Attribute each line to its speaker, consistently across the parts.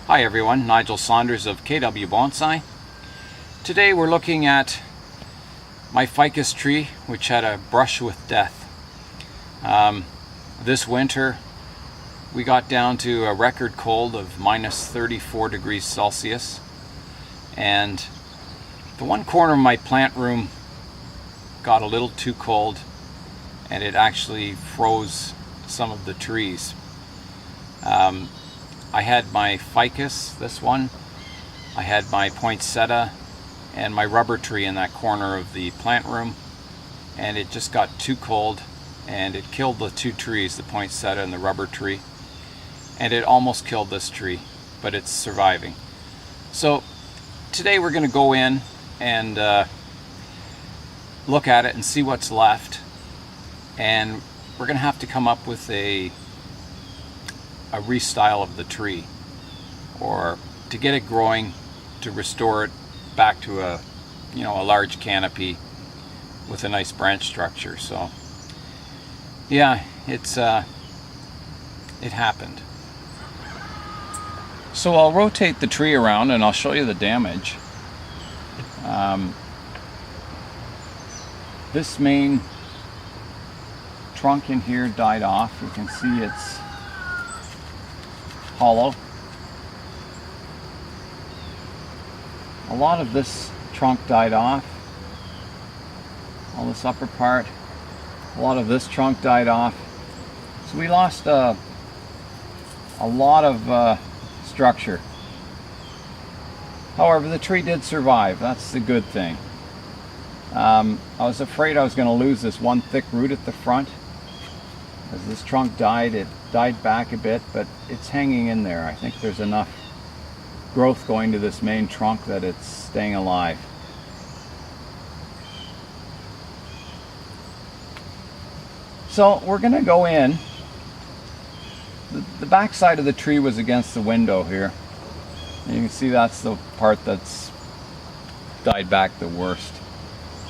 Speaker 1: Hi everyone, Nigel Saunders of KW Bonsai. Today we're looking at my ficus tree, which had a brush with death. This winter we got down to a record cold of minus 34 degrees Celsius, and the one corner of my plant room got a little too cold and it actually froze some of the trees. I had my ficus, this one, I had my poinsettia and my rubber tree in that corner of the plant room, and it just got too cold and it killed the two trees, the poinsettia and the rubber tree, and it almost killed this tree, but it's surviving. So today we're going to go in and look at it and see what's left, and we're going to have to come up with a restyle of the tree, or to get it growing, to restore it back to a large canopy with a nice branch structure. So yeah, it happened. So I'll rotate the tree around and I'll show you the damage. This main trunk in here died off. You can see it's hollow. A lot of this trunk died off. All this upper part. A lot of this trunk died off. So we lost a lot of structure. However, the tree did survive. That's the good thing. I was afraid I was going to lose this one thick root at the front. As this trunk died, it died back a bit, but it's hanging in there. I think there's enough growth going to this main trunk that it's staying alive. So we're going to go in. The back side of the tree was against the window here. And you can see that's the part that's died back the worst.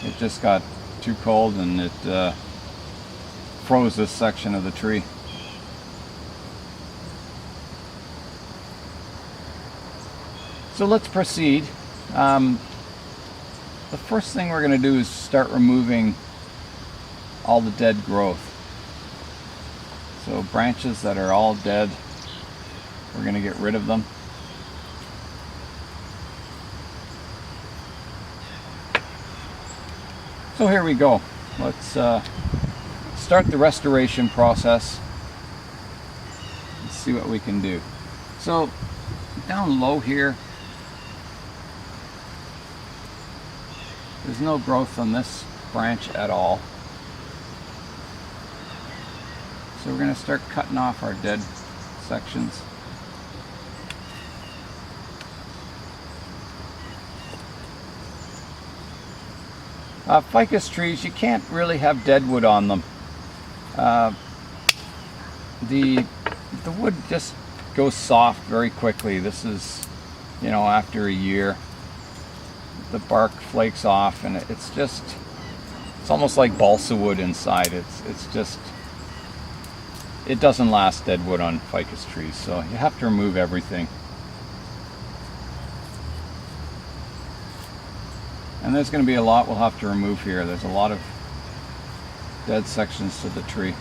Speaker 1: It just got too cold and it froze this section of the tree. So let's proceed. The first thing we're going to do is start removing all the dead growth. So branches that are all dead, we're going to get rid of them. So here we go. Let's start the restoration process and see what we can do. So down low here, there's no growth on this branch at all. So we're going to start cutting off our dead sections. Ficus trees, you can't really have dead wood on them. The wood just goes soft very quickly. This is, after a year, the bark flakes off, and it's almost like balsa wood inside. It doesn't last, dead wood on ficus trees, so you have to remove everything. And there's going to be a lot we'll have to remove here. There's a lot of dead sections to the tree.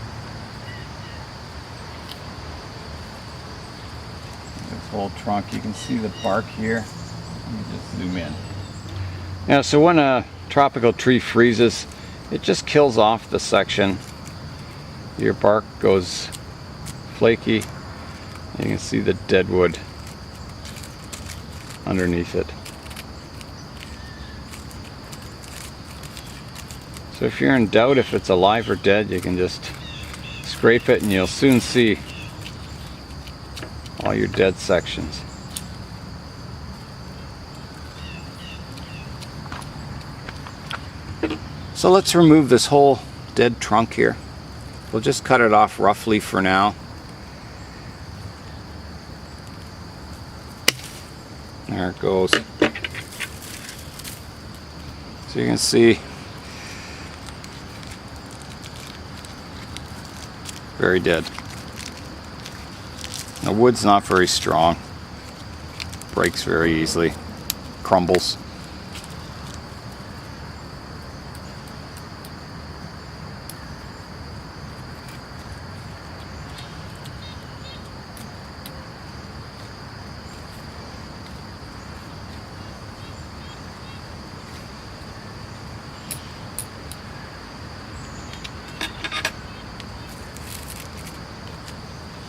Speaker 1: This whole trunk, you can see the bark here. Let me just zoom in. Yeah, so when a tropical tree freezes, it just kills off the section. Your bark goes flaky. You can see the dead wood underneath it. So if you're in doubt if it's alive or dead, you can just scrape it and you'll soon see all your dead sections. So let's remove this whole dead trunk here. We'll just cut it off roughly for now. There it goes. So you can see very dead. The wood's not very strong. breaks very easily, crumbles.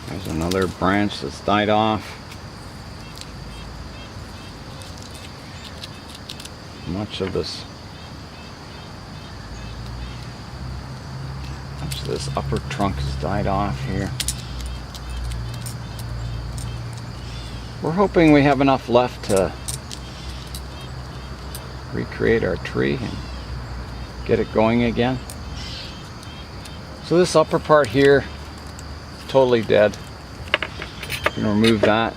Speaker 1: There's another branch that's died off. Much of this upper trunk has died off here. We're hoping we have enough left to recreate our tree and get it going again. So this upper part here is totally dead. I'm going to remove that.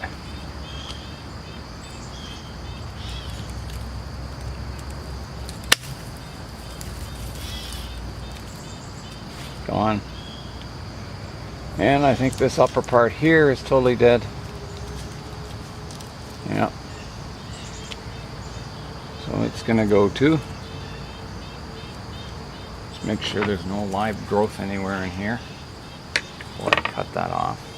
Speaker 1: Gone. And I think this upper part here is totally dead. Yeah. So it's going to go too. Just make sure there's no live growth anywhere in here before I cut that off.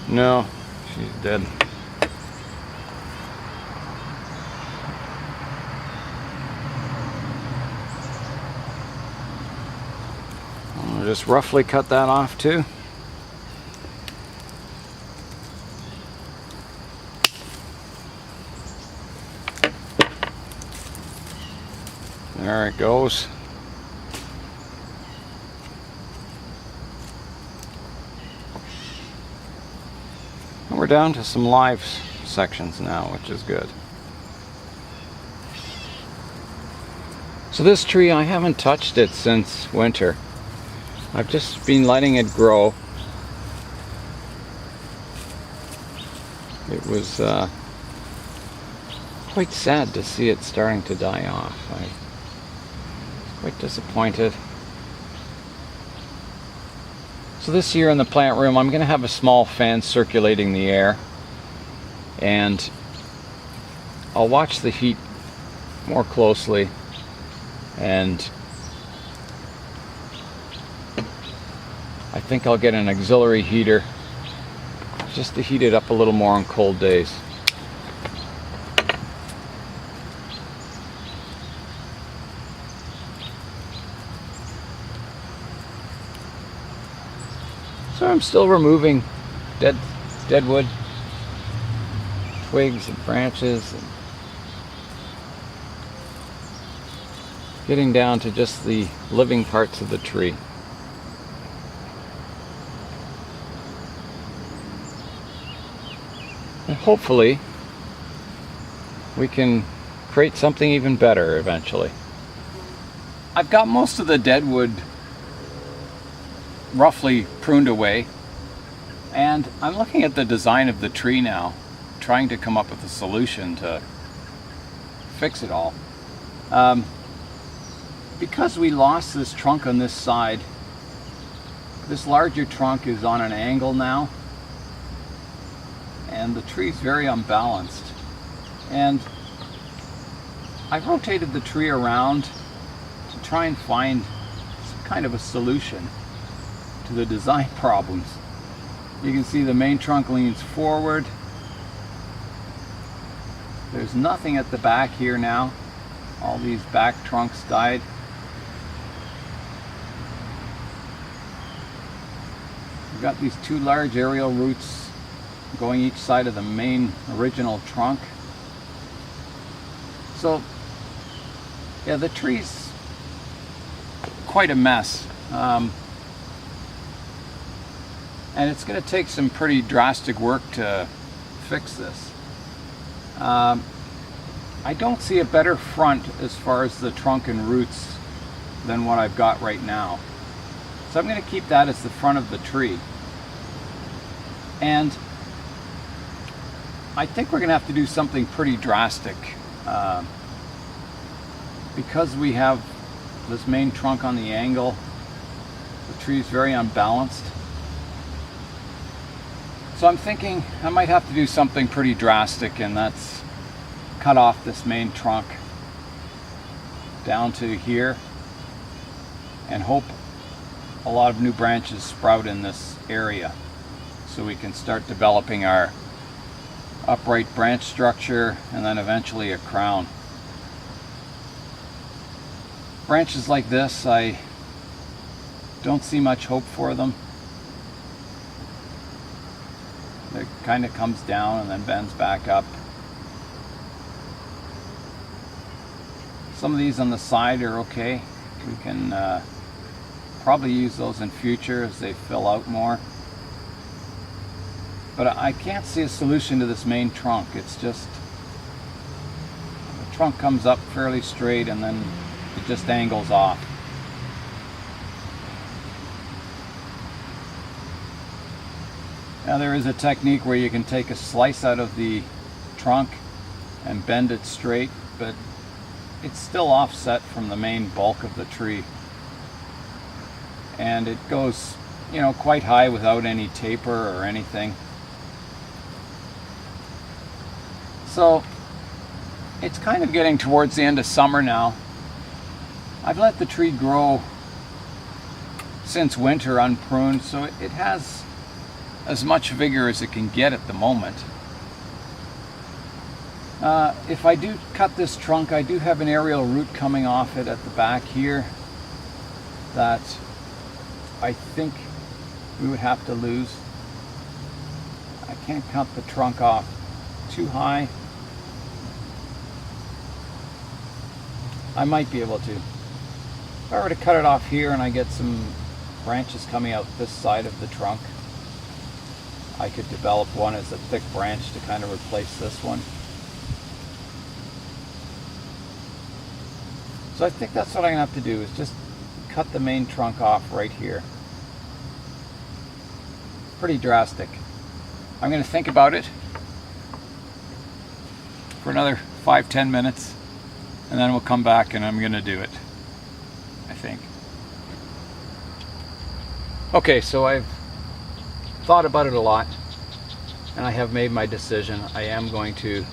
Speaker 1: No, she's dead. I'll just roughly cut that off too. There it goes. And we're down to some live sections now, which is good. So this tree, I haven't touched it since winter. I've just been letting it grow. It was quite sad to see it starting to die off. I was quite disappointed. So this year in the plant room, I'm going to have a small fan circulating the air, and I'll watch the heat more closely, and I think I'll get an auxiliary heater just to heat it up a little more on cold days. So I'm still removing dead wood, twigs and branches, and getting down to just the living parts of the tree. And hopefully we can create something even better eventually. I've got most of the dead wood roughly pruned away, and I'm looking at the design of the tree now, trying to come up with a solution to fix it all. Because we lost this trunk on this side, this larger trunk is on an angle now, and the tree's very unbalanced. And I rotated the tree around to try and find some kind of a solution to the design problems. You can see the main trunk leans forward. There's nothing at the back here now. All these back trunks died. We've got these two large aerial roots going each side of the main original trunk. So yeah, the tree's quite a mess. And it's going to take some pretty drastic work to fix this. I don't see a better front as far as the trunk and roots than what I've got right now. So I'm going to keep that as the front of the tree. And I think we're going to have to do something pretty drastic because we have this main trunk on the angle. The tree is very unbalanced. So I'm thinking I might have to do something pretty drastic, and that's cut off this main trunk down to here and hope a lot of new branches sprout in this area so we can start developing our upright branch structure and then eventually a crown. Branches like this, I don't see much hope for them. It kind of comes down and then bends back up. Some of these on the side are okay. We can probably use those in future as they fill out more. But I can't see a solution to this main trunk. It's just, the trunk comes up fairly straight and then it just angles off. Now there is a technique where you can take a slice out of the trunk and bend it straight, but it's still offset from the main bulk of the tree. And it goes, you know, quite high without any taper or anything. So it's kind of getting towards the end of summer now. I've let the tree grow since winter unpruned, so it has as much vigor as it can get at the moment. If I do cut this trunk, I do have an aerial root coming off it at the back here that I think we would have to lose. I can't cut the trunk off too high. I might be able to. If I were to cut it off here and I get some branches coming out this side of the trunk, I could develop one as a thick branch to kind of replace this one. So I think that's what I'm going to have to do, is just cut the main trunk off right here. Pretty drastic. I'm going to think about it for another 5-10 minutes, and then we'll come back and I'm going to do it, I think. Okay, so I've thought about it a lot and I have made my decision. I am going to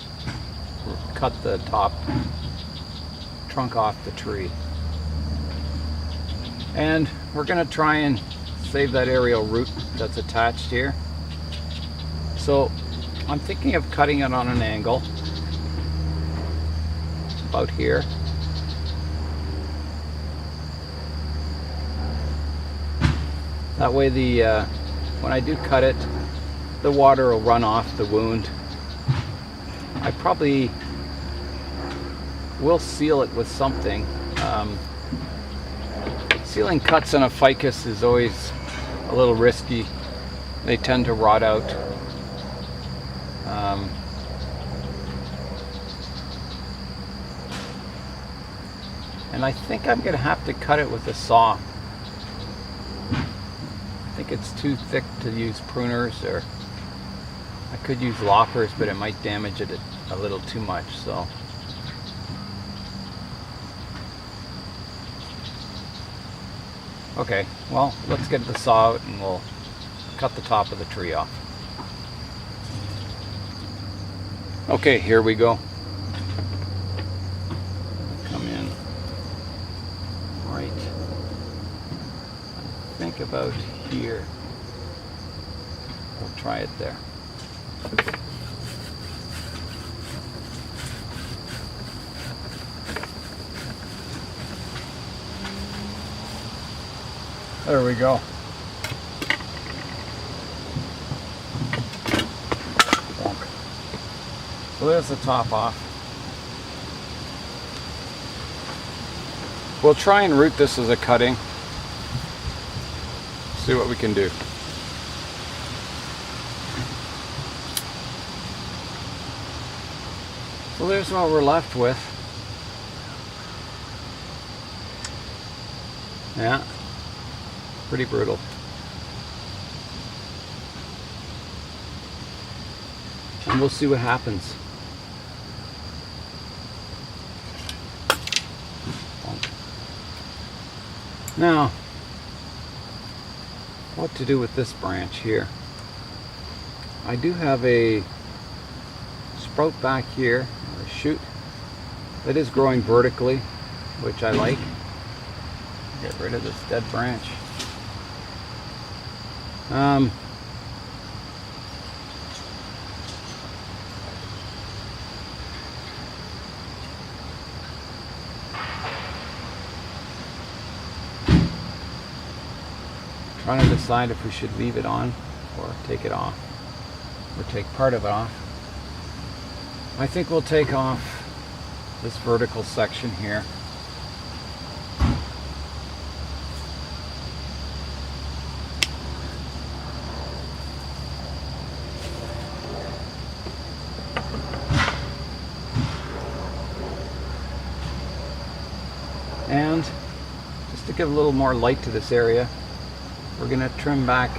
Speaker 1: cut the top trunk off the tree, and we're going to try and save that aerial root that's attached here. So I'm thinking of cutting it on an angle about here. That way when I do cut it, the water will run off the wound. I probably will seal it with something. Sealing cuts on a ficus is always a little risky. They tend to rot out. And I think I'm going to have to cut it with a saw. I think it's too thick to use pruners, or I could use loppers, but it might damage it a little too much. So okay, well, let's get the saw out and we'll cut the top of the tree off. Okay, here we go. Come in right, I think about here. We'll try it there. There we go. So there's the top off. We'll try and root this as a cutting. See what we can do. So there's what we're left with. Yeah. Pretty brutal. And we'll see what happens. Now, what to do with this branch here? I do have a sprout back here, or a shoot, that is growing vertically, which I like. Get rid of this dead branch. Trying to decide if we should leave it on or take it off, or take part of it off. I think we'll take off this vertical section here. And just to give a little more light to this area, we're going to trim back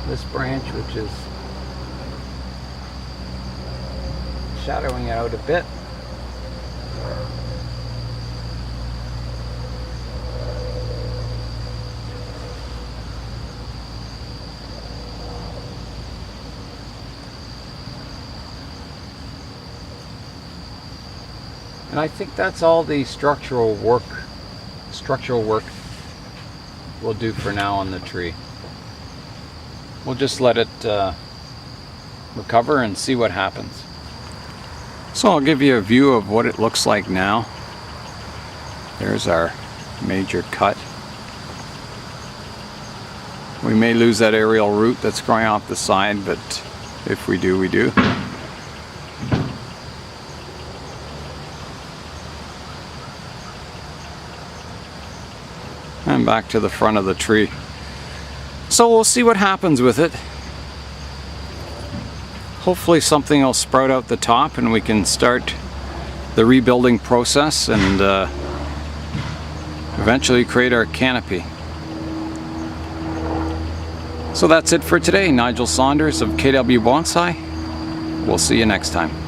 Speaker 1: this branch, which is shadowing out a bit. And I think that's all the structural work we'll do for now on the tree. We'll just let it recover and see what happens. So I'll give you a view of what it looks like now. There's our major cut. We may lose that aerial root that's growing off the side, but if we do, we do. And back to the front of the tree. So we'll see what happens with it. Hopefully something will sprout out the top and we can start the rebuilding process and eventually create our canopy. So that's it for today. Nigel Saunders of KW Bonsai. We'll see you next time.